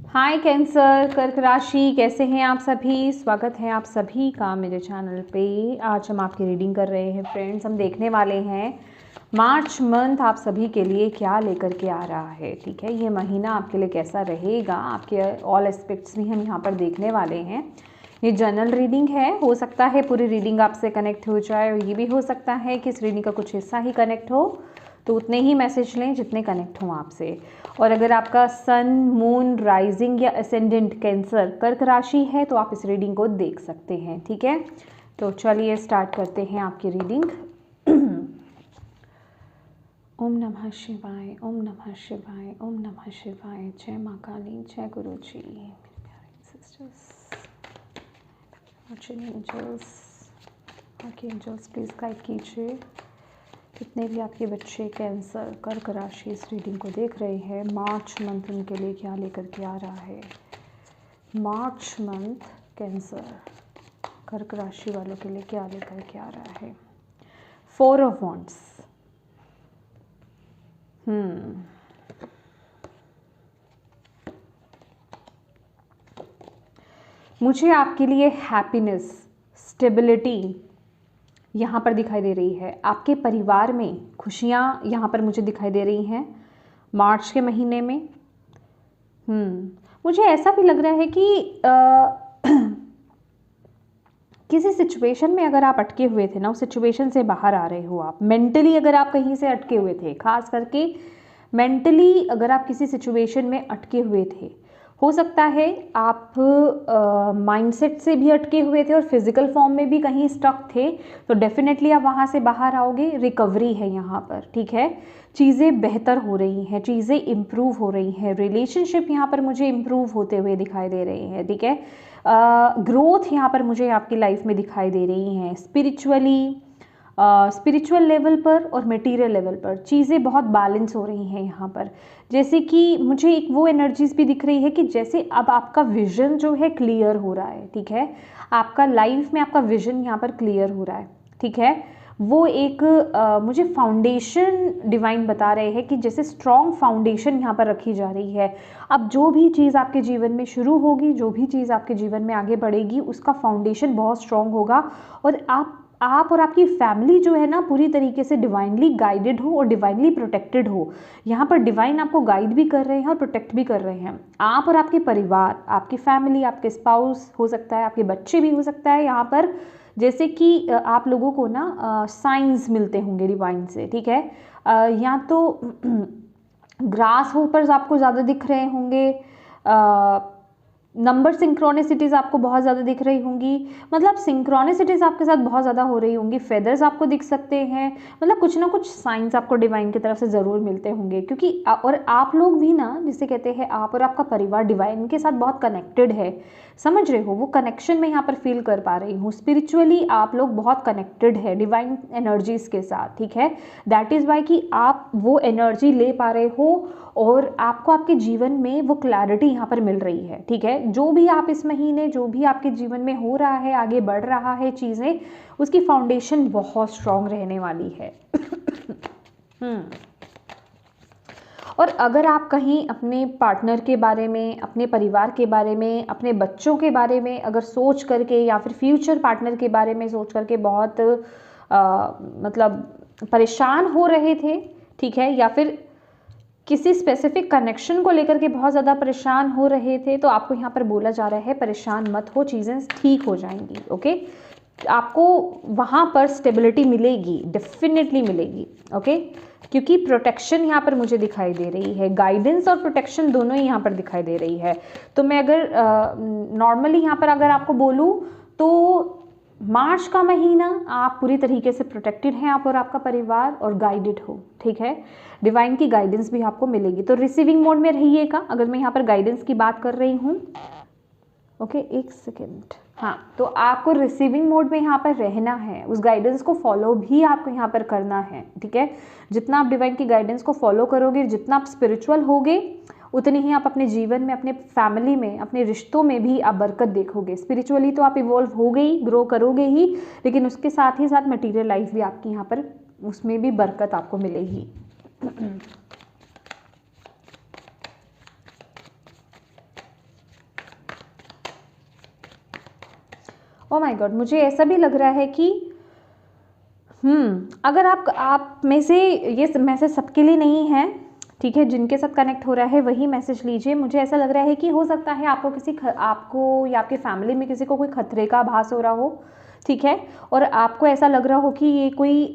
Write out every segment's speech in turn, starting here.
हाय cancer, कर्क राशि, कैसे हैं आप सभी। स्वागत है आप सभी का मेरे चैनल पे। आज हम आपकी रीडिंग कर रहे हैं फ्रेंड्स। हम देखने वाले हैं मार्च मंथ आप सभी के लिए क्या लेकर के आ रहा है। ठीक है, ये महीना आपके लिए कैसा रहेगा, आपके ऑल एस्पेक्ट्स भी हम यहाँ पर देखने वाले हैं। ये जनरल रीडिंग है, हो सकता है पूरी रीडिंग आपसे कनेक्ट हो जाए और ये भी हो सकता है कि इस रीडिंग का कुछ हिस्सा ही कनेक्ट हो, तो उतने ही मैसेज लें जितने कनेक्ट हों आपसे। और अगर आपका सन, मून, राइजिंग या असेंडेंट कैंसर, कर्क राशि है तो आप इस रीडिंग को देख सकते हैं। ठीक है, तो चलिए स्टार्ट करते हैं आपकी रीडिंग। ओम नमः शिवाय, ओम नमः शिवाय, ओम नमः शिवाय। जय माँ काली, जय गुरु जी, मेरे प्यारे सिस्टर्स, एंजल्स प्लीज़ गाइड कीजिए। कितने भी आपके बच्चे कैंसर, कर्क राशि इस रीडिंग को देख रहे हैं, मार्च मंथ उनके लिए क्या लेकर के आ रहा है। मार्च मंथ कैंसर, कर्क राशि वालों के लिए क्या लेकर के आ रहा है। 4 ऑफ वॉन्ड्स। मुझे आपके लिए हैप्पीनेस, स्टेबिलिटी यहाँ पर दिखाई दे रही है। आपके परिवार में खुशियाँ यहाँ पर मुझे दिखाई दे रही हैं मार्च के महीने में। मुझे ऐसा भी लग रहा है कि किसी सिचुएशन में अगर आप अटके हुए थे ना, उस सिचुएशन से बाहर आ रहे हो आप। मेंटली अगर आप कहीं से अटके हुए थे, खास करके मेंटली अगर आप किसी सिचुएशन में अटके हुए थे, हो सकता है आप माइंडसेट से भी अटके हुए थे और फिजिकल फॉर्म में भी कहीं स्टक थे, तो डेफिनेटली आप वहाँ से बाहर आओगे। रिकवरी है यहाँ पर। ठीक है, चीज़ें बेहतर हो रही हैं, चीज़ें इम्प्रूव हो रही हैं। रिलेशनशिप यहाँ पर मुझे इम्प्रूव होते हुए दिखाई दे रहे हैं। ठीक है, ग्रोथ यहाँ पर मुझे आपकी लाइफ में दिखाई दे रही हैं। स्पिरिचुअल लेवल पर और मटेरियल लेवल पर चीज़ें बहुत बैलेंस हो रही हैं यहाँ पर। जैसे कि मुझे एक वो एनर्जीज भी दिख रही है कि जैसे अब आपका विजन जो है क्लियर हो रहा है। ठीक है, आपका लाइफ में आपका विजन यहाँ पर क्लियर हो रहा है। ठीक है, वो एक मुझे फाउंडेशन डिवाइन बता रहे हैं कि जैसे स्ट्रॉन्ग फाउंडेशन यहाँ पर रखी जा रही है। अब जो भी चीज़ आपके जीवन में शुरू होगी, जो भी चीज़ आपके जीवन में आगे बढ़ेगी, उसका फाउंडेशन बहुत स्ट्रॉन्ग होगा और आप और आपकी फैमिली जो है ना, पूरी तरीके से डिवाइनली गाइडेड हो और डिवाइनली प्रोटेक्टेड हो। यहाँ पर डिवाइन आपको गाइड भी कर रहे हैं और प्रोटेक्ट भी कर रहे हैं। आप और आपके परिवार, आपकी फैमिली, आपके स्पाउस हो सकता है, आपके बच्चे भी हो सकता है यहाँ पर। जैसे कि आप लोगों को ना साइंस मिलते होंगे डिवाइन से। ठीक है, या तो ग्रास होपर्स आपको ज़्यादा दिख रहे होंगे, नंबर सिंक्रोनिसिटीज़ आपको बहुत ज़्यादा दिख रही होंगी, मतलब सिंक्रोनिसिटीज़ आपके साथ बहुत ज़्यादा हो रही होंगी। फेदर्स आपको दिख सकते हैं, मतलब कुछ ना कुछ साइंस आपको डिवाइन की तरफ से ज़रूर मिलते होंगे। क्योंकि और आप लोग भी ना, जिसे कहते हैं आप और आपका परिवार डिवाइन के साथ बहुत कनेक्टेड है। समझ रहे हो, वो कनेक्शन मैं यहाँ पर फील कर पा रही हूँ। स्पिरिचुअली आप लोग बहुत कनेक्टेड है डिवाइन एनर्जीज़ के साथ। ठीक है, दैट इज़ वाई कि आप वो एनर्जी ले पा रहे हो और आपको आपके जीवन में वो क्लैरिटी यहाँ पर मिल रही है। ठीक है, जो भी आप इस महीने, जो भी आपके जीवन में हो रहा है, आगे बढ़ रहा है चीज़ें, उसकी फाउंडेशन बहुत स्ट्रांग रहने वाली है। और अगर आप कहीं अपने पार्टनर के बारे में, अपने परिवार के बारे में, अपने बच्चों के बारे में अगर सोच करके, या फिर फ्यूचर पार्टनर के बारे में सोच करके बहुत मतलब परेशान हो रहे थे, ठीक है, या फिर किसी स्पेसिफिक कनेक्शन को लेकर के बहुत ज़्यादा परेशान हो रहे थे, तो आपको यहाँ पर बोला जा रहा है परेशान मत हो, चीज़ें ठीक हो जाएंगी। ओके, आपको वहाँ पर स्टेबिलिटी मिलेगी, डेफिनेटली मिलेगी। ओके, क्योंकि प्रोटेक्शन यहाँ पर मुझे दिखाई दे रही है, गाइडेंस और प्रोटेक्शन दोनों ही यहाँ पर दिखाई दे रही है। तो मैं अगर नॉर्मली यहाँ पर अगर आपको बोलूँ तो मार्च का महीना आप पूरी तरीके से प्रोटेक्टेड हैं, आप और आपका परिवार, और गाइडेड हो। ठीक है, डिवाइन की गाइडेंस भी आपको मिलेगी। तो रिसीविंग मोड में रहिएगा अगर मैं यहाँ पर गाइडेंस की बात कर रही हूँ। ओके, एक सेकेंड। हाँ, तो आपको रिसीविंग मोड में यहाँ पर रहना है, उस गाइडेंस को फॉलो भी आपको यहाँ पर करना है। ठीक है, जितना आप डिवाइन की गाइडेंस को फॉलो करोगे, जितना आप स्पिरिचुअल होगे, उतनी ही आप अपने जीवन में, अपने फैमिली में, अपने रिश्तों में भी आप बरकत देखोगे। स्पिरिचुअली तो आप इवॉल्व हो गई, ग्रो करोगे ही, लेकिन उसके साथ ही साथ मटीरियल लाइफ भी आपकी यहाँ पर, उसमें भी बरकत आपको मिलेगी। ओ माय गॉड, मुझे ऐसा भी लग रहा है कि अगर आप में से ये मैसेज सबके लिए नहीं है, ठीक है, जिनके साथ कनेक्ट हो रहा है वही मैसेज लीजिए। मुझे ऐसा लग रहा है कि हो सकता है आपको आपको या आपके फैमिली में किसी को कोई खतरे का आभास हो रहा हो, ठीक है, और आपको ऐसा लग रहा हो कि ये कोई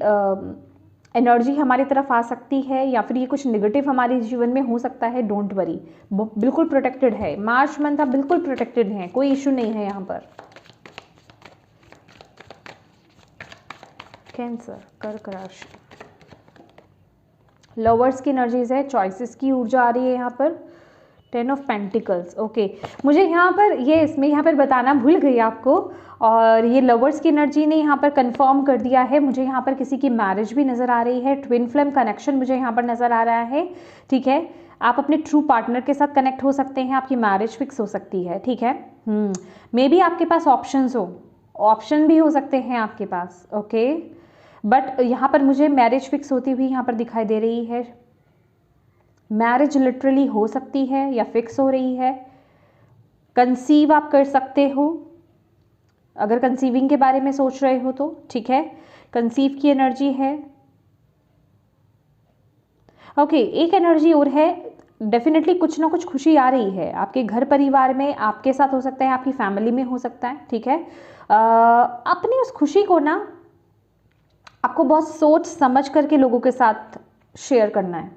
एनर्जी हमारी तरफ आ सकती है या फिर ये कुछ नेगेटिव हमारे जीवन में हो सकता है। डोंट वरी, बिल्कुल प्रोटेक्टेड है। मार्च मंथ आप बिल्कुल प्रोटेक्टेड हैं, कोई इशू नहीं है यहाँ पर। कैंसर, कर्क राशि, लवर्स की एनर्जीज है, चॉइसेस की ऊर्जा आ रही है यहाँ पर। 10 ऑफ पेंटिकल्स, ओके। मुझे यहाँ पर इसमें यहाँ पर बताना भूल गई आपको, और ये लवर्स की एनर्जी ने यहाँ पर कंफर्म कर दिया है। मुझे यहाँ पर किसी की मैरिज भी नज़र आ रही है, ट्विन फ्लेम कनेक्शन मुझे यहाँ पर नज़र आ रहा है, ठीक है। आप अपने ट्रू पार्टनर के साथ कनेक्ट हो सकते हैं, आपकी मैरिज फिक्स हो सकती है, ठीक है। मे बी आपके पास ऑप्शन भी हो सकते हैं आपके पास, ओके, बट यहाँ पर मुझे मैरिज फिक्स होती हुई यहाँ पर दिखाई दे रही है। मैरिज लिटरली हो सकती है या फिक्स हो रही है। कंसीव आप कर सकते हो, अगर कंसीविंग के बारे में सोच रहे हो तो, ठीक है, कंसीव की एनर्जी है, ओके। एक एनर्जी और है, डेफिनेटली कुछ ना कुछ खुशी आ रही है आपके घर परिवार में, आपके साथ हो सकता है, आपकी फैमिली में हो सकता है, ठीक है। अपनी उस खुशी को ना आपको बहुत सोच समझ करके लोगों के साथ शेयर करना है,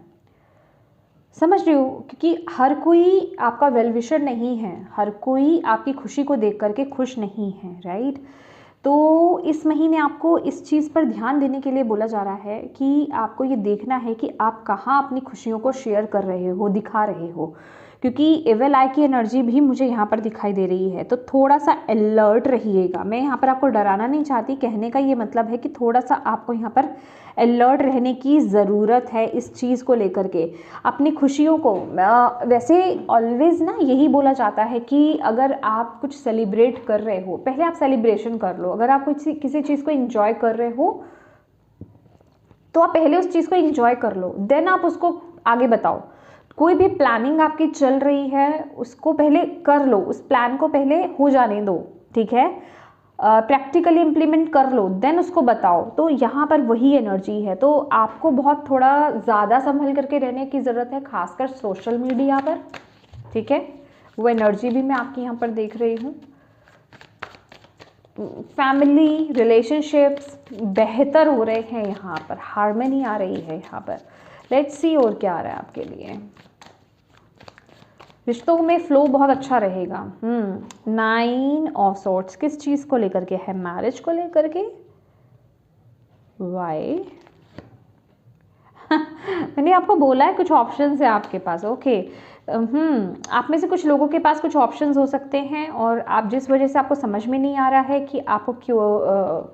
समझ रही हो, क्योंकि हर कोई आपका वेल विशर नहीं है, हर कोई आपकी खुशी को देख करके खुश नहीं है, राइट। तो इस महीने आपको इस चीज़ पर ध्यान देने के लिए बोला जा रहा है कि आपको ये देखना है कि आप कहाँ अपनी खुशियों को शेयर कर रहे हो, दिखा रहे हो, क्योंकि एविल आई की एनर्जी भी मुझे यहाँ पर दिखाई दे रही है। तो थोड़ा सा अलर्ट रहिएगा। मैं यहाँ पर आपको डराना नहीं चाहती, कहने का ये मतलब है कि थोड़ा सा आपको यहाँ पर अलर्ट रहने की ज़रूरत है इस चीज़ को लेकर के। अपनी खुशियों को वैसे ऑलवेज ना यही बोला जाता है कि अगर आप कुछ सेलिब्रेट कर रहे हो, पहले आप सेलिब्रेशन कर लो। अगर आप किसी चीज़ को इंजॉय कर रहे हो तो आप पहले उस चीज़ को इंजॉय कर लो, देन आप उसको आगे बताओ। कोई भी प्लानिंग आपकी चल रही है उसको पहले कर लो, उस प्लान को पहले हो जाने दो, ठीक है, प्रैक्टिकली इम्प्लीमेंट कर लो, देन उसको बताओ। तो यहाँ पर वही एनर्जी है। तो आपको बहुत थोड़ा ज़्यादा संभल करके रहने की ज़रूरत है, खासकर सोशल मीडिया पर, ठीक है। वो एनर्जी भी मैं आपकी यहाँ पर देख रही हूँ। फैमिली रिलेशनशिप्स बेहतर हो रहे हैं, यहाँ पर हार्मनी आ रही है यहाँ पर। लेट्स सी और क्या आ रहा है आपके लिए। रिश्तों में फ्लो बहुत अच्छा रहेगा। 9 ऑफ सॉर्ड्स किस चीज़ को लेकर के है? मैरिज को लेकर के। वाई मैंने आपको बोला है कुछ ऑप्शंस है आपके पास, ओके। आप में से कुछ लोगों के पास कुछ ऑप्शंस हो सकते हैं, और आप जिस वजह से आपको समझ में नहीं आ रहा है कि आपको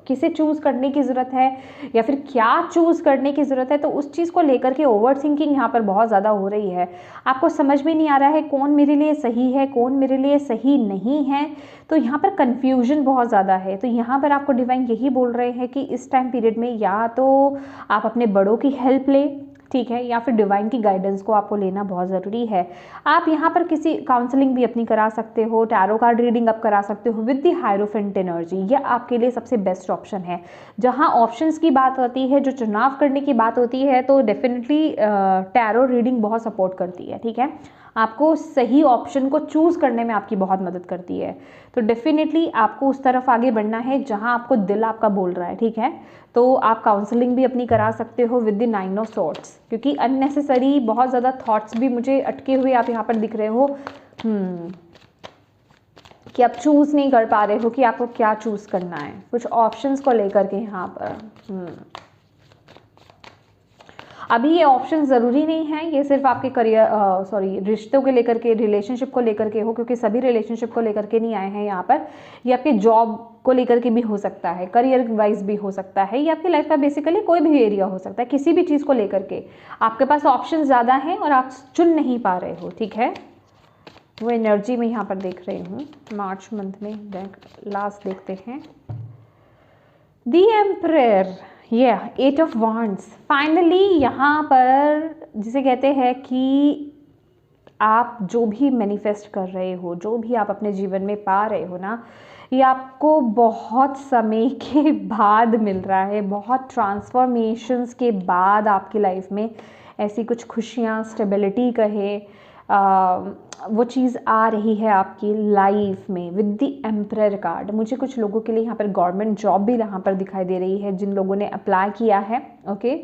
किसे चूज़ करने की ज़रूरत है या फिर क्या चूज़ करने की ज़रूरत है, तो उस चीज़ को लेकर के ओवर थिंकिंग यहाँ पर बहुत ज़्यादा हो रही है। आपको समझ में नहीं आ रहा है कौन मेरे लिए सही है, कौन मेरे लिए सही नहीं है, तो यहाँ पर कन्फ्यूजन बहुत ज़्यादा है। तो यहाँ पर आपको डिवाइन यही बोल रहे हैं कि इस टाइम पीरियड में या तो आप अपने बड़ों की हेल्प लें, ठीक है, या फिर डिवाइन की गाइडेंस को आपको लेना बहुत ज़रूरी है। आप यहाँ पर किसी काउंसलिंग भी अपनी करा सकते हो, टैरो कार्ड रीडिंग आप करा सकते हो विद द हायरोफेंट एनर्जी। यह आपके लिए सबसे बेस्ट ऑप्शन है। जहाँ ऑप्शंस की बात होती है, जो चुनाव करने की बात होती है, तो डेफिनेटली टैरो रीडिंग बहुत सपोर्ट करती है, ठीक है। आपको सही ऑप्शन को चूज़ करने में आपकी बहुत मदद करती है। तो डेफिनेटली आपको उस तरफ आगे बढ़ना है जहाँ आपको दिल आपका बोल रहा है, ठीक है। तो आप काउंसलिंग भी अपनी करा सकते हो विद द 9 ऑफ सॉर्ड्स, क्योंकि अननेसेसरी बहुत ज़्यादा थॉट्स भी मुझे अटके हुए आप यहाँ पर दिख रहे हो, कि आप चूज़ नहीं कर पा रहे हो कि आपको क्या चूज़ करना है, कुछ ऑप्शंस को लेकर के यहाँ पर। अभी ये ऑप्शन ज़रूरी नहीं है, ये सिर्फ आपके करियर रिश्तों के लेकर के, रिलेशनशिप को लेकर के हो, क्योंकि सभी रिलेशनशिप को लेकर के नहीं आए हैं यहाँ पर। ये आपके जॉब को लेकर के भी हो सकता है, करियर वाइज भी हो सकता है, ये आपकी लाइफ का बेसिकली कोई भी एरिया हो सकता है। किसी भी चीज़ को लेकर के आपके पास ऑप्शन ज़्यादा हैं और आप चुन नहीं पा रहे हो, ठीक है। वो एनर्जी में यहाँ पर देख रही हूँ मार्च मंथ में। लास्ट देखते हैं, the emperor, 8 of wands. Finally यहाँ पर जिसे कहते हैं कि आप जो भी मैनिफेस्ट कर रहे हो, जो भी आप अपने जीवन में पा रहे हो ना, ये आपको बहुत समय के बाद मिल रहा है, बहुत ट्रांसफॉर्मेशंस के बाद आपकी लाइफ में ऐसी कुछ खुशियाँ, स्टेबिलिटी कहे, वो चीज़ आ रही है आपकी लाइफ में विद द एम्परर कार्ड। मुझे कुछ लोगों के लिए यहाँ पर गवर्नमेंट जॉब भी यहाँ पर दिखाई दे रही है, जिन लोगों ने अप्लाई किया है। ओके,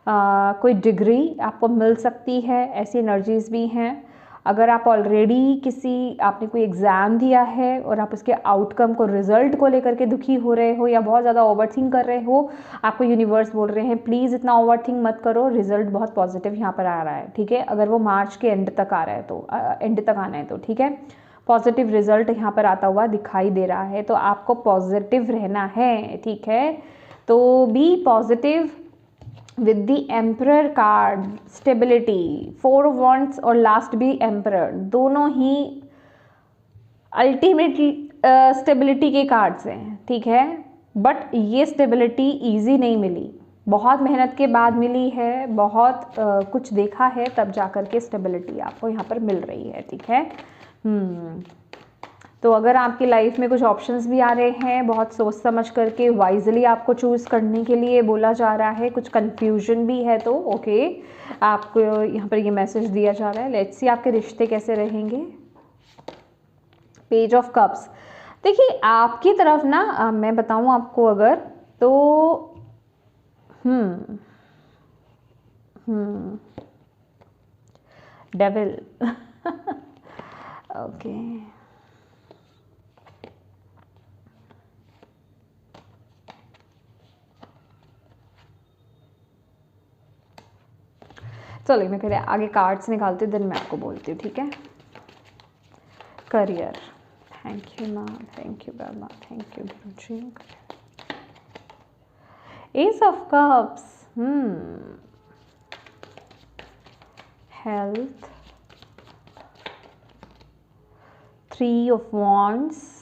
कोई डिग्री आपको मिल सकती है, ऐसी एनर्जीज भी हैं। अगर आप ऑलरेडी आपने कोई एग्ज़ाम दिया है और आप उसके आउटकम को, रिजल्ट को लेकर के दुखी हो रहे हो या बहुत ज़्यादा ओवरथिंक कर रहे हो, आपको यूनिवर्स बोल रहे हैं प्लीज़ इतना ओवरथिंक मत करो, रिजल्ट बहुत पॉजिटिव यहाँ पर आ रहा है। ठीक है, अगर वो मार्च के एंड तक आ रहा है तो एंड तक आना है तो ठीक है, पॉजिटिव रिजल्ट यहाँ पर आता हुआ दिखाई दे रहा है, तो आपको पॉजिटिव रहना है। ठीक है, तो be positive with the emperor card, stability, 4 of wands और लास्ट भी एम्परर, दोनों ही अल्टीमेटली स्टेबिलिटी के कार्ड्स हैं। ठीक है, बट ये स्टेबिलिटी इजी नहीं मिली, बहुत मेहनत के बाद मिली है, बहुत कुछ देखा है तब जाकर के स्टेबिलिटी आपको यहाँ पर मिल रही है। ठीक है, तो अगर आपकी लाइफ में कुछ ऑप्शंस भी आ रहे हैं, बहुत सोच समझ करके वाइजली आपको चूज़ करने के लिए बोला जा रहा है, कुछ कंफ्यूजन भी है तो ओके, आपको यहाँ पर ये मैसेज दिया जा रहा है। लेट्स सी आपके रिश्ते कैसे रहेंगे। पेज ऑफ कप्स, देखिए आपकी तरफ ना मैं बताऊँ आपको अगर तो डेविल ओके, चलिए मैं पहले आगे कार्ड्स निकालती हूँ, देन मैं आपको बोलती हूँ। ठीक है, करियर, थैंक यू माँ, thank you Brahma, thank you Guruji. S of cups, health, 3 of wands,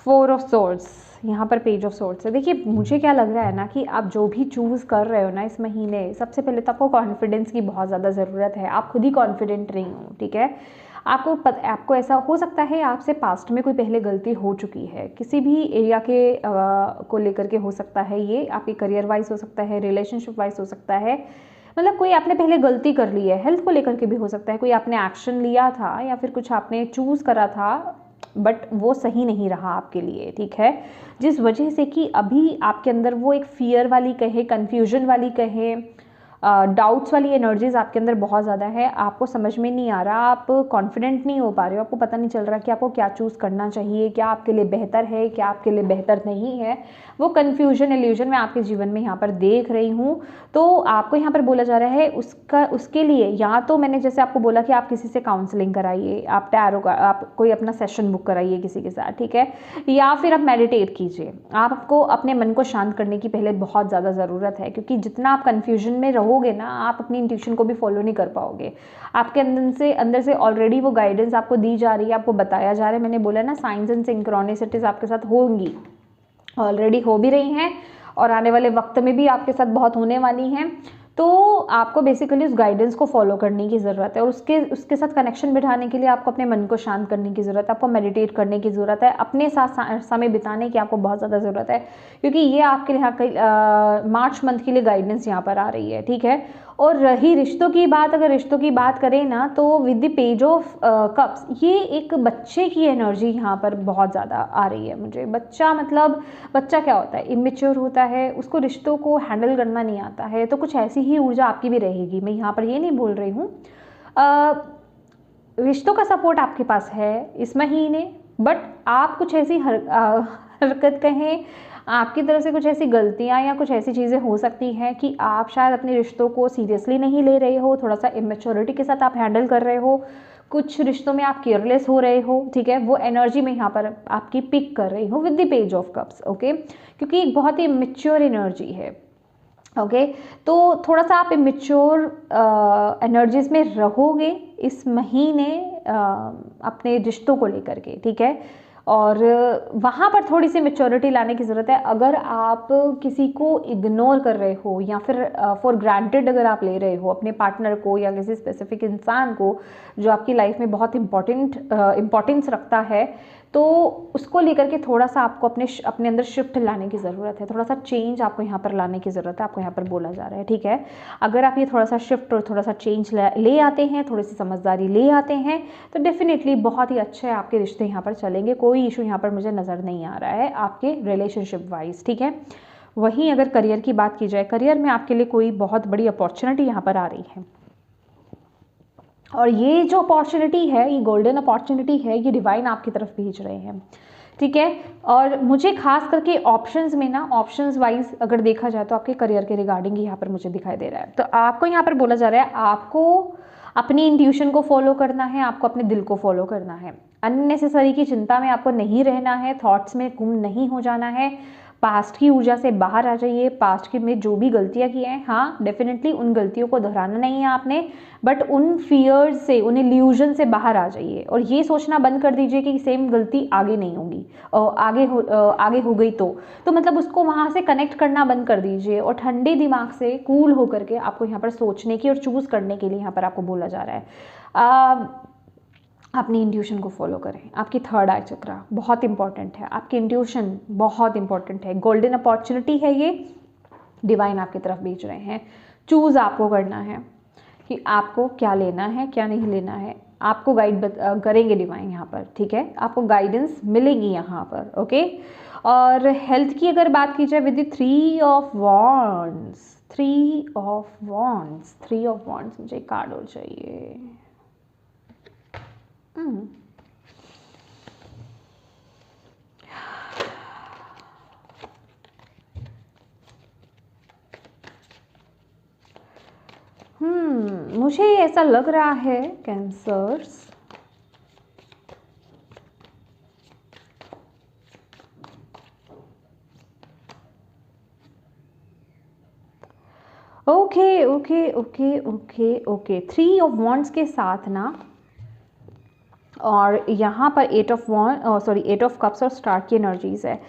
four of swords, यहाँ पर पेज ऑफ सोर्ड्स है। देखिए मुझे क्या लग रहा है ना कि आप जो भी चूज़ कर रहे हो ना इस महीने, सबसे पहले तो आपको कॉन्फिडेंस की बहुत ज़्यादा ज़रूरत है। आप खुद ही कॉन्फिडेंट नहीं हो। ठीक है, आपको ऐसा हो सकता है आपसे पास्ट में कोई पहले गलती हो चुकी है, किसी भी एरिया के को लेकर के हो सकता है, ये आपके करियर वाइज हो सकता है, रिलेशनशिप वाइज हो सकता है, मतलब कोई आपने पहले गलती कर ली है। हेल्थ को लेकर के भी हो सकता है, कोई आपने एक्शन लिया था या फिर कुछ आपने चूज़ करा था बट वो सही नहीं रहा आपके लिए। ठीक है, जिस वजह से कि अभी आपके अंदर वो एक फियर वाली कहे, कन्फ्यूजन वाली कहे, डाउट्स वाली एनर्जीज आपके अंदर बहुत ज़्यादा है। आपको समझ में नहीं आ रहा, आप कॉन्फिडेंट नहीं हो पा रहे हो, आपको पता नहीं चल रहा कि आपको क्या चूज़ करना चाहिए, क्या आपके लिए बेहतर है, क्या आपके लिए बेहतर नहीं है। वो कन्फ्यूजन, इल्यूजन मैं आपके जीवन में यहाँ पर देख रही हूँ। तो आपको यहाँ पर बोला जा रहा है उसके लिए या तो मैंने जैसे आपको बोला कि आप किसी से काउंसलिंग कराइए, आप टैरो का आप कोई अपना सेशन बुक कराइए किसी के साथ। ठीक है, या फिर आप मेडिटेट कीजिए। आपको अपने मन को शांत करने की पहले बहुत ज़्यादा ज़रूरत है, क्योंकि जितना आप कन्फ्यूजन में रहोगे ना, आप अपनी इंट्यूशन को भी फॉलो नहीं कर पाओगे। आपके अंदर से ऑलरेडी वो गाइडेंस आपको दी जा रही है, आपको बताया जा रहा है। मैंने बोला ना साइंस एंड सिंक्रोनिसिटीज आपके साथ होंगी, ऑलरेडी हो भी रही हैं और आने वाले वक्त में भी आपके साथ बहुत होने वाली हैं। तो आपको बेसिकली उस गाइडेंस को फॉलो करने की ज़रूरत है और उसके साथ कनेक्शन बिठाने के लिए आपको अपने मन को शांत करने की ज़रूरत है, आपको मेडिटेट करने की ज़रूरत है, अपने साथ समय बिताने की आपको बहुत ज़्यादा ज़रूरत है, क्योंकि ये आपके लिए मार्च मंथ के लिए गाइडेंस यहाँ पर आ रही है। ठीक है, और रही रिश्तों की बात, अगर रिश्तों की बात करें ना तो with the page of cups, ये एक बच्चे की एनर्जी यहाँ पर बहुत ज़्यादा आ रही है मुझे। बच्चा मतलब बच्चा क्या होता है, इमेच्योर होता है, उसको रिश्तों को हैंडल करना नहीं आता है, तो कुछ ऐसी ही ऊर्जा आपकी भी रहेगी। मैं यहाँ पर ये नहीं बोल रही हूँ, रिश्तों का सपोर्ट आपके पास है इस महीने, बट आप कुछ ऐसी हरकत कहें, आपकी तरफ से कुछ ऐसी गलतियां या कुछ ऐसी चीज़ें हो सकती हैं कि आप शायद अपने रिश्तों को सीरियसली नहीं ले रहे हो, थोड़ा सा इमेच्योरिटी के साथ आप हैंडल कर रहे हो, कुछ रिश्तों में आप केयरलेस हो रहे हो। ठीक है, वो एनर्जी में यहाँ पर आपकी पिक कर रही हूँ with the page of cups. Okay, क्योंकि एक बहुत ही इमेच्योर एनर्जी है। ओके, तो थोड़ा सा आप इमेच्योर एनर्जीज में रहोगे इस महीने अपने रिश्तों को लेकर के। ठीक है, और वहाँ पर थोड़ी सी मैच्योरिटी लाने की ज़रूरत है। अगर आप किसी को इग्नोर कर रहे हो या फिर फॉर ग्रांटेड अगर आप ले रहे हो अपने पार्टनर को या किसी स्पेसिफिक इंसान को जो आपकी लाइफ में बहुत इम्पोर्टेंस रखता है, तो उसको लेकर के थोड़ा सा आपको अपने अंदर शिफ्ट लाने की ज़रूरत है, थोड़ा सा चेंज आपको यहाँ पर लाने की ज़रूरत है, आपको यहाँ पर बोला जा रहा है, ठीक है। अगर आप ये थोड़ा सा शिफ्ट और थोड़ा सा चेंज ले आते हैं, थोड़ी सी समझदारी ले आते हैं, तो डेफिनेटली बहुत ही अच्छे आपके रिश्ते यहाँ पर चलेंगे। कोई इशू यहाँ पर मुझे नज़र नहीं आ रहा है आपके रिलेशनशिप वाइज, ठीक है। वहीं अगर करियर की बात की जाए, करियर में आपके लिए कोई बहुत बड़ी अपॉर्चुनिटी यहाँ पर आ रही है, और ये जो अपॉर्चुनिटी है, ये गोल्डन अपॉर्चुनिटी है, ये डिवाइन आपकी तरफ भेज रहे हैं, ठीक है। और मुझे खास करके ऑप्शंस में ना, ऑप्शंस वाइज अगर देखा जाए तो आपके करियर के रिगार्डिंग यहाँ पर मुझे दिखाई दे रहा है। तो आपको यहाँ पर बोला जा रहा है आपको अपनी इंट्यूशन को फॉलो करना है, आपको अपने दिल को फॉलो करना है, अननेसेसरी की चिंता में आपको नहीं रहना है, थॉट्स में गुम नहीं हो जाना है, पास्ट की ऊर्जा से बाहर आ जाइए। पास्ट की में जो भी गलतियां की हैं, हाँ डेफिनेटली उन गलतियों को दोहराना नहीं है आपने, बट उन फियर्स से, उन इल्यूजन से बाहर आ जाइए और ये सोचना बंद कर दीजिए कि सेम गलती आगे नहीं होगी, आगे हो गई तो मतलब उसको वहाँ से कनेक्ट करना बंद कर दीजिए और ठंडे दिमाग से कूल होकर के आपको यहाँ पर सोचने की और चूज़ करने के लिए यहाँ पर आपको बोला जा रहा है। अपनी इंट्यूशन को फॉलो करें। आपकी थर्ड आई चक्रा बहुत इंपॉर्टेंट है, आपकी इंट्यूशन बहुत इंपॉर्टेंट है। गोल्डन अपॉर्चुनिटी है ये, डिवाइन आपकी तरफ भेज रहे हैं। चूज़ आपको करना है कि आपको क्या लेना है, क्या नहीं लेना है। आपको गाइड करेंगे डिवाइन यहाँ पर, ठीक है। आपको गाइडेंस मिलेगी यहाँ पर, ओके। और हेल्थ की अगर बात की जाए with 3 of wands, 3 of wands मुझे कार्ड और चाहिए। मुझे ऐसा लग रहा है cancers, okay okay okay okay okay 3 of wands के साथ ना, और यहाँ पर 8 ऑफ कप्स और स्टार्ट की एनर्जीज है।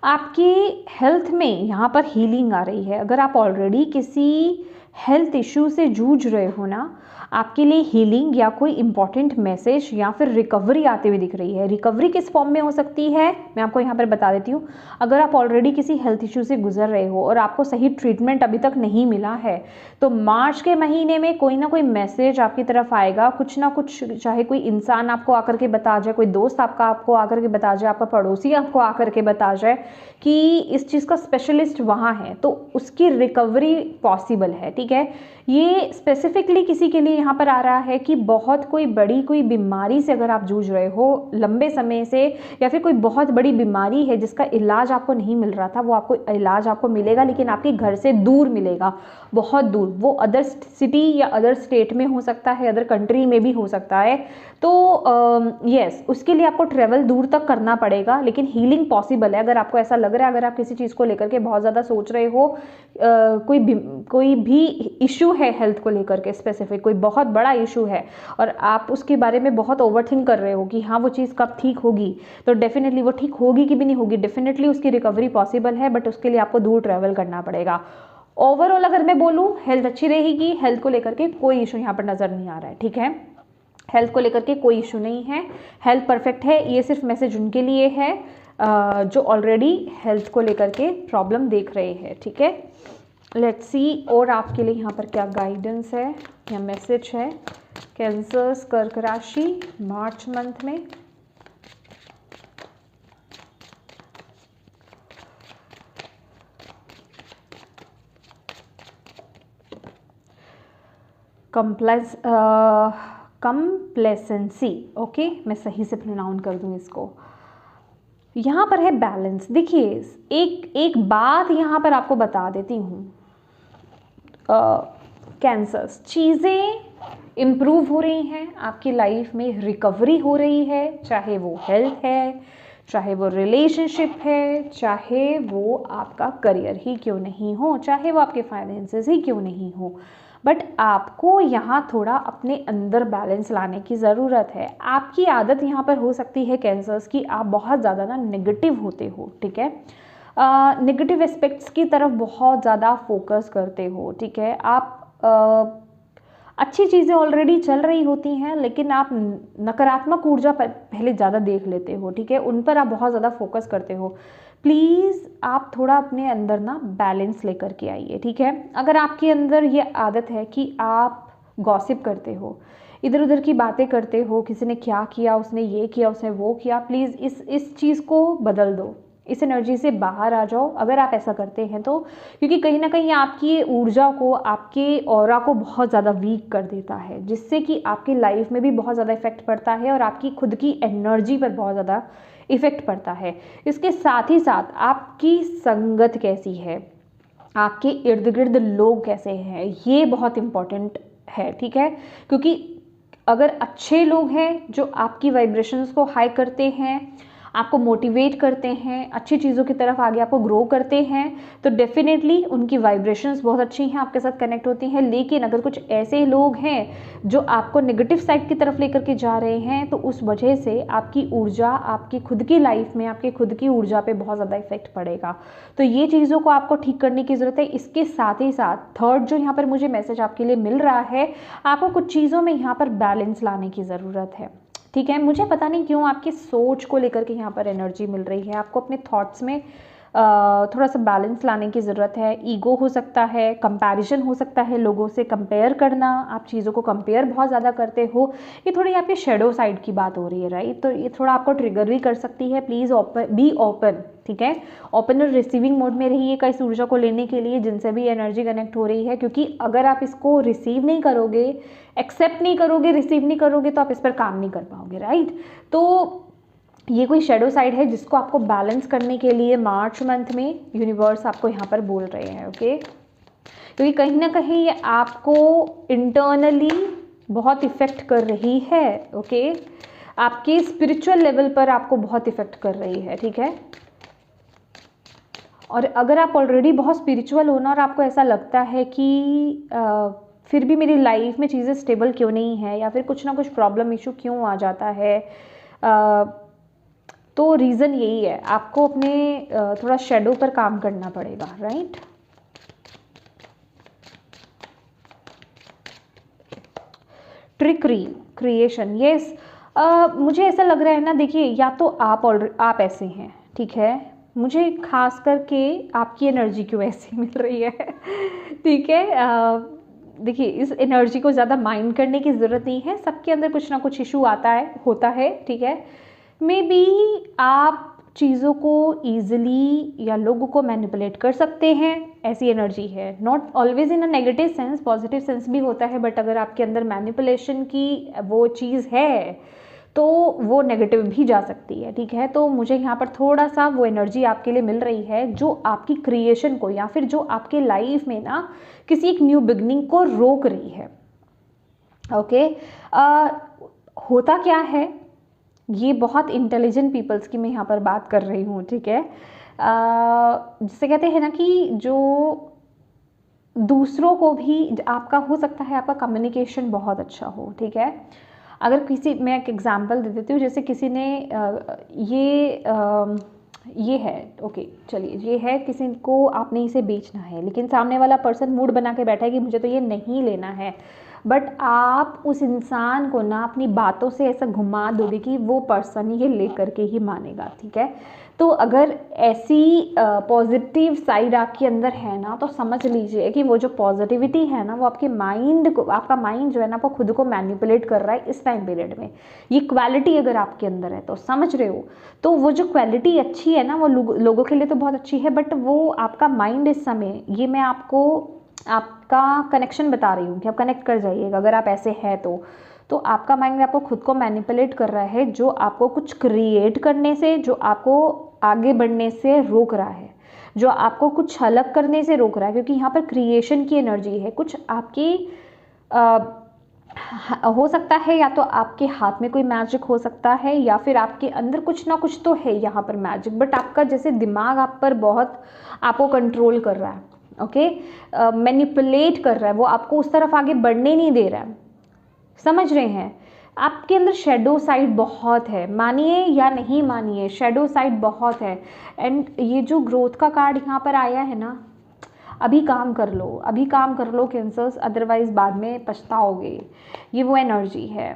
आपकी हेल्थ में यहाँ पर हीलिंग आ रही है। अगर आप ऑलरेडी किसी हेल्थ इश्यू से जूझ रहे हो ना, आपके लिए हीलिंग या कोई इंपॉर्टेंट मैसेज या फिर रिकवरी आते हुए दिख रही है। रिकवरी किस फॉर्म में हो सकती है मैं आपको यहाँ पर बता देती हूँ। अगर आप ऑलरेडी किसी हेल्थ इश्यू से गुजर रहे हो और आपको सही ट्रीटमेंट अभी तक नहीं मिला है, तो मार्च के महीने में कोई ना कोई मैसेज आपकी तरफ आएगा, कुछ ना कुछ, चाहे कोई इंसान आपको आकर के बता जाए, कोई दोस्त आपको आकर के बता जाए, आपका पड़ोसी आपको आकर के बता जाए कि इस चीज़ का स्पेशलिस्ट वहाँ है, तो उसकी रिकवरी पॉसिबल है, ठीक है। ये स्पेसिफिकली किसी के लिए यहाँ पर आ रहा है कि बहुत कोई बड़ी कोई बीमारी से अगर आप जूझ रहे हो लंबे समय से, या फिर कोई बहुत बड़ी बीमारी है जिसका इलाज आपको नहीं मिल रहा था, वो आपको इलाज आपको मिलेगा, लेकिन आपके घर से दूर मिलेगा, बहुत दूर। वो अदर सिटी या अदर स्टेट में हो सकता है, अदर कंट्री में भी हो सकता है। तो यस, उसके लिए आपको ट्रेवल दूर तक करना पड़ेगा, लेकिन हीलिंग पॉसिबल है। अगर आपको ऐसा लग रहा है, अगर आप किसी चीज़ को लेकर के बहुत ज़्यादा सोच रहे हो, कोई भी इशू है हेल्थ को लेकर के स्पेसिफिक, कोई बहुत बड़ा इशू है और आप उसके बारे में बहुत ओवरथिंक कर रहे हो कि हाँ वो चीज़ कब ठीक होगी, तो डेफिनेटली वो ठीक होगी कि भी नहीं होगी, डेफिनेटली उसकी रिकवरी पॉसिबल है, बट उसके लिए आपको दूर ट्रैवल करना पड़ेगा। ओवरऑल अगर मैं बोलूँ, हेल्थ अच्छी रहेगी, हेल्थ को लेकर के कोई इशू यहाँ पर नज़र नहीं आ रहा है, ठीक है। हेल्थ को लेकर के कोई इशू नहीं है, हेल्थ परफेक्ट है। ये सिर्फ मैसेज उनके लिए है जो ऑलरेडी हेल्थ को लेकर के प्रॉब्लम देख रहे हैं, ठीक है। लेट्स सी और आपके लिए यहाँ पर क्या गाइडेंस है या मैसेज है। कैंसर्स, कर्क राशि, मार्च मंथ में। कंप्लेसेंसी, ओके, मैं सही से प्रोनाउंस कर दूँ इसको। यहाँ पर है बैलेंस। देखिए एक बात यहाँ पर आपको बता देती हूँ, कैंसर्स, चीज़ें इम्प्रूव हो रही हैं आपकी लाइफ में, रिकवरी हो रही है, चाहे वो हेल्थ है, चाहे वो रिलेशनशिप है, चाहे वो आपका करियर ही क्यों नहीं हो, चाहे वो आपके फाइनेंसेस ही क्यों नहीं हो, बट आपको यहाँ थोड़ा अपने अंदर बैलेंस लाने की ज़रूरत है। आपकी आदत यहाँ पर हो सकती है कैंसर्स की, आप बहुत ज़्यादा ना नेगेटिव होते हो, ठीक है, नेगेटिव एस्पेक्ट्स की तरफ बहुत ज़्यादा फोकस करते हो, ठीक है। आप अच्छी चीज़ें ऑलरेडी चल रही होती हैं, लेकिन आप नकारात्मक ऊर्जा पहले ज़्यादा देख लेते हो, ठीक है, उन पर आप बहुत ज़्यादा फोकस करते हो। प्लीज़ आप थोड़ा अपने अंदर ना बैलेंस लेकर के आइए, ठीक है। अगर आपके अंदर ये आदत है कि आप गॉसिप करते हो, इधर उधर की बातें करते हो, किसी ने क्या किया, उसने ये किया, उसने वो किया, प्लीज़ इस चीज़ को बदल दो, इस एनर्जी से बाहर आ जाओ अगर आप ऐसा करते हैं तो, क्योंकि कहीं ना कहीं आपकी ऊर्जा को, आपके ऑरा को बहुत ज़्यादा वीक कर देता है, जिससे कि आपकी लाइफ में भी बहुत ज़्यादा इफेक्ट पड़ता है और आपकी खुद की एनर्जी पर बहुत ज़्यादा इफेक्ट पड़ता है। इसके साथ ही साथ आपकी संगत कैसी है, आपके इर्द गिर्द लोग कैसे हैं, ये बहुत इम्पॉर्टेंट है, ठीक है। क्योंकि अगर अच्छे लोग हैं जो आपकी वाइब्रेशंस को हाई करते हैं, आपको मोटिवेट करते हैं, अच्छी चीज़ों की तरफ आगे आपको ग्रो करते हैं, तो डेफिनेटली उनकी वाइब्रेशंस बहुत अच्छी हैं, आपके साथ कनेक्ट होती हैं। लेकिन अगर कुछ ऐसे लोग हैं जो आपको नेगेटिव साइड की तरफ लेकर के जा रहे हैं, तो उस वजह से आपकी ऊर्जा, आपकी खुद की लाइफ में आपकी खुद की ऊर्जा पे बहुत ज़्यादा इफेक्ट पड़ेगा। तो ये चीज़ों को आपको ठीक करने की ज़रूरत है। इसके साथ ही साथ थर्ड जो यहाँ पर मुझे मैसेज आपके लिए मिल रहा है, आपको कुछ चीज़ों में यहाँ पर बैलेंस लाने की ज़रूरत है, ठीक है। मुझे पता नहीं क्यों आपकी सोच को लेकर के यहाँ पर एनर्जी मिल रही है, आपको अपने थॉट्स में थोड़ा सा बैलेंस लाने की ज़रूरत है। ईगो हो सकता है, कंपैरिजन हो सकता है, लोगों से कंपेयर करना, आप चीज़ों को कंपेयर बहुत ज़्यादा करते हो, ये थोड़ी आपके शेडो साइड की बात हो रही है, राइट। तो ये थोड़ा आपको ट्रिगर भी कर सकती है। प्लीज़ बी ओपन, ठीक है, ओपन और रिसीविंग मोड में रहिएगा इस ऊर्जा को लेने के लिए जिनसे भी एनर्जी कनेक्ट हो रही है। क्योंकि अगर आप इसको रिसीव नहीं करोगे, एक्सेप्ट नहीं करोगे, रिसीव नहीं करोगे, तो आप इस पर काम नहीं कर पाओगे, राइट। तो ये कोई शेडो साइड है जिसको आपको बैलेंस करने के लिए मार्च मंथ में यूनिवर्स आपको यहाँ पर बोल रहे हैं, ओके। क्योंकि कहीं ना कहीं ये आपको इंटरनली बहुत इफेक्ट कर रही है, ओके, आपके स्पिरिचुअल लेवल पर आपको बहुत इफेक्ट कर रही है, ठीक है। और अगर आप ऑलरेडी बहुत स्पिरिचुअल हो ना और आपको ऐसा लगता है कि फिर भी मेरी लाइफ में चीज़ें स्टेबल क्यों नहीं है, या फिर कुछ ना कुछ प्रॉब्लम इशू क्यों आ जाता है, तो रीज़न यही है, आपको अपने थोड़ा शेडो पर काम करना पड़ेगा, राइट। ट्रिकरी क्रिएशन, यस, मुझे ऐसा लग रहा है ना, देखिए, या तो आप ऐसे हैं, ठीक है, मुझे खास करके आपकी एनर्जी क्यों ऐसी मिल रही है ठीक है। देखिए, इस एनर्जी को ज़्यादा माइंड करने की ज़रूरत नहीं है, सबके अंदर कुछ ना कुछ इशू आता है, होता है, ठीक है। मे बी आप चीज़ों को ईजिली या लोगों को मैनिपुलेट कर सकते हैं, ऐसी एनर्जी है। Not always in a negative sense, positive sense भी होता है, बट अगर आपके अंदर मैनिपुलेशन की वो चीज़ है तो वो नेगेटिव भी जा सकती है, ठीक है। तो मुझे यहाँ पर थोड़ा सा वो एनर्जी आपके लिए मिल रही है जो आपकी क्रिएशन को, या फिर जो आपके लाइफ में ना किसी एक न्यू बिगनिंग को रोक रही है, ओके। होता क्या है, ये बहुत इंटेलिजेंट पीपल्स की मैं यहाँ पर बात कर रही हूँ, ठीक है। जिसे कहते हैं ना कि जो दूसरों को भी, आपका हो सकता है आपका कम्युनिकेशन बहुत अच्छा हो, ठीक है। अगर किसी, मैं एक एग्जांपल दे देती हूँ, जैसे किसी ने ये है, ओके, चलिए, ये है, किसी को आपने इसे बेचना है, लेकिन सामने वाला पर्सन मूड बना के बैठा है कि मुझे तो ये नहीं लेना है, बट आप उस इंसान को ना अपनी बातों से ऐसा घुमा दोगे कि वो पर्सन ये लेकर के ही मानेगा, ठीक है। तो अगर ऐसी पॉजिटिव साइड आपके अंदर है ना, तो समझ लीजिए कि वो जो पॉजिटिविटी है ना, वो आपके माइंड को, आपका माइंड जो है ना, वो खुद को मैनिपुलेट कर रहा है इस टाइम पीरियड में। ये क्वालिटी अगर आपके अंदर है तो समझ रहे हो, तो वो जो क्वालिटी अच्छी है ना, वो लोगों के लिए तो बहुत अच्छी है, बट वो आपका माइंड इस समय, ये मैं आपको आपका कनेक्शन बता रही हूँ कि आप कनेक्ट कर जाइएगा अगर आप ऐसे हैं तो आपका माइंड आपको खुद को मैनिपुलेट कर रहा है, जो आपको कुछ क्रिएट करने से, जो आपको आगे बढ़ने से रोक रहा है, जो आपको कुछ अलग करने से रोक रहा है। क्योंकि यहाँ पर क्रिएशन की एनर्जी है, कुछ आपकी हो सकता है, या तो आपके हाथ में कोई मैजिक हो सकता है, या फिर आपके अंदर कुछ ना कुछ तो है यहाँ पर मैजिक, बट आपका जैसे दिमाग आप पर बहुत, आपको कंट्रोल कर रहा है, ओके, मैनिपुलेट कर रहा है, वो आपको उस तरफ आगे बढ़ने नहीं दे रहा है। समझ रहे हैं? आपके अंदर शेडो साइड बहुत है, मानिए या नहीं मानिए, शेडो साइड बहुत है। एंड ये जो ग्रोथ का कार्ड यहाँ पर आया है ना, अभी काम कर लो, अभी काम कर लो कैंसर्स, अदरवाइज बाद में पछताओगे। ये वो एनर्जी है।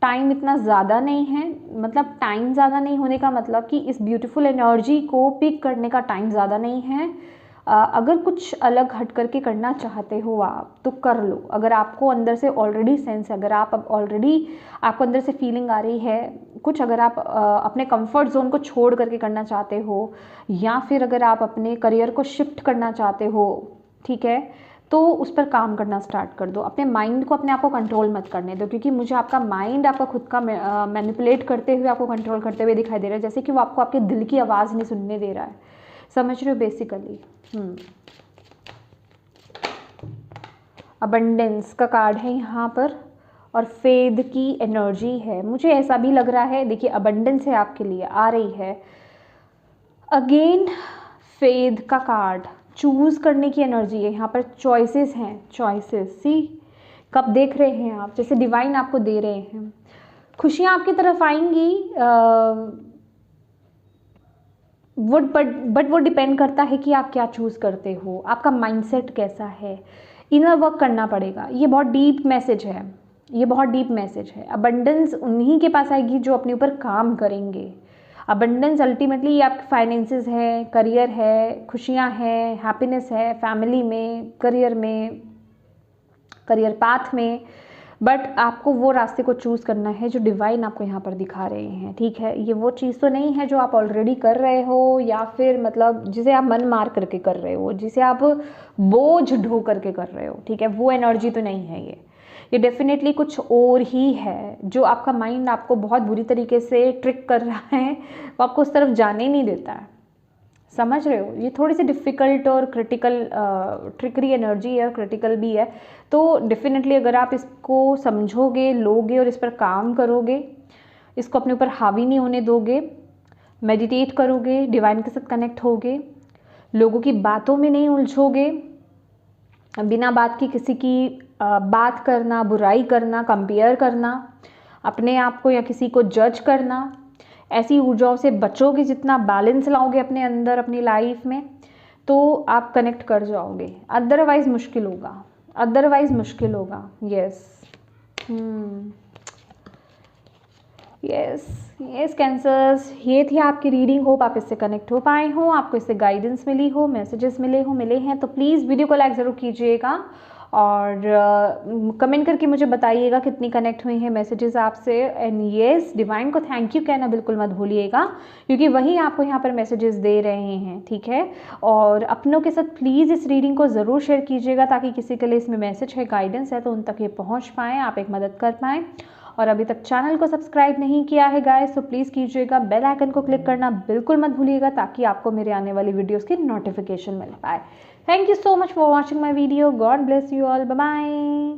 टाइम इतना ज़्यादा नहीं है, मतलब टाइम ज़्यादा नहीं होने का मतलब कि इस ब्यूटीफुल एनर्जी को पिक करने का टाइम ज़्यादा नहीं है। अगर कुछ अलग हट करके करना चाहते हो आप तो कर लो। अगर आपको अंदर से ऑलरेडी सेंस है, अगर आप अब ऑलरेडी आपको अंदर से फीलिंग आ रही है कुछ, अगर आप अपने कंफर्ट जोन को छोड़ करके करना चाहते हो, या फिर अगर आप अपने करियर को शिफ्ट करना चाहते हो, ठीक है, तो उस पर काम करना स्टार्ट कर दो। अपने माइंड को, अपने आप को कंट्रोल मत करने दो, क्योंकि मुझे आपका माइंड आपका खुद का मैनिपुलेट करते हुए, आपको कंट्रोल करते हुए दिखाई दे रहा है, जैसे कि वो आपको आपके दिल की आवाज़ नहीं सुनने दे रहा है। समझ रहे हो बेसिकली? अबंडेंस का कार्ड है यहाँ पर, और फेद की एनर्जी है। मुझे ऐसा भी लग रहा है, देखिए अबंडेंस है आपके लिए आ रही है, अगेन फेद का कार्ड, चूज करने की एनर्जी है यहाँ पर, चॉइसेस हैं, चॉइसेस। सी कब देख रहे हैं आप, जैसे डिवाइन आपको दे रहे हैं, खुशियाँ आपकी तरफ आएंगी, बट वो डिपेंड करता है कि आप क्या चूज़ करते हो, आपका माइंडसेट कैसा है, इनर वर्क करना पड़ेगा। ये बहुत डीप मैसेज है, ये बहुत डीप मैसेज है। अबंडेंस उन्हीं के पास आएगी जो अपने ऊपर काम करेंगे। अबंडेंस अल्टीमेटली ये आपके फाइनेंसेस है, करियर है, खुशियाँ हैं, हैप्पीनेस है, फैमिली में, करियर में, करियर पाथ में। बट आपको वो रास्ते को चूज़ करना है जो डिवाइन आपको यहाँ पर दिखा रहे हैं, ठीक है। ये वो चीज़ तो नहीं है जो आप ऑलरेडी कर रहे हो, या फिर मतलब जिसे आप मन मार करके कर रहे हो, जिसे आप बोझ ढो करके कर रहे हो, ठीक है, वो एनर्जी तो नहीं है ये डेफिनेटली कुछ और ही है, जो आपका माइंड आपको बहुत बुरी तरीके से ट्रिक कर रहा है, वो आपको उस तरफ जाने नहीं देता है। समझ रहे हो? ये थोड़ी सी डिफ़िकल्ट और क्रिटिकल ट्रिकरी एनर्जी है, और क्रिटिकल भी है। तो डेफिनेटली अगर आप इसको समझोगे, लोगे और इस पर काम करोगे, इसको अपने ऊपर हावी नहीं होने दोगे, मेडिटेट करोगे, डिवाइन के साथ कनेक्ट होगे, लोगों की बातों में नहीं उलझोगे, बिना बात की किसी की बात करना, बुराई करना, कंपेयर करना, अपने आप को या किसी को जज करना, ऐसी ऊर्जाओं से बचोगे, जितना बैलेंस लाओगे अपने अंदर, अपनी लाइफ में, तो आप कनेक्ट कर जाओगे। अदरवाइज मुश्किल होगा, अदरवाइज मुश्किल होगा। यस यस यस कैंसर्स, ये थी आपकी रीडिंग। होप आप इससे कनेक्ट हो पाए हो, आपको इससे गाइडेंस मिली हो, मैसेजेस मिले हैं, तो प्लीज़ वीडियो को लाइक ज़रूर कीजिएगा, और कमेंट करके मुझे बताइएगा कितनी कनेक्ट हुई हैं मैसेजेस आपसे। एंड येस, डिवाइन को थैंक यू कहना बिल्कुल मत भूलिएगा, क्योंकि वही आपको यहाँ पर मैसेजेस दे रहे हैं, ठीक है। और अपनों के साथ प्लीज़ इस रीडिंग को ज़रूर शेयर कीजिएगा, ताकि किसी के लिए इसमें मैसेज है, गाइडेंस है, तो उन तक ये पहुँच पाएँ, आप एक मदद कर पाएँ। और अभी तक चैनल को सब्सक्राइब नहीं किया है गाइस, तो प्लीज़ कीजिएगा, बेल आइकन को क्लिक करना बिल्कुल मत भूलिएगा, ताकि आपको मेरे आने वाली वीडियोस की नोटिफिकेशन मिल पाए। Thank you so much for watching my video. God bless you all. Bye bye.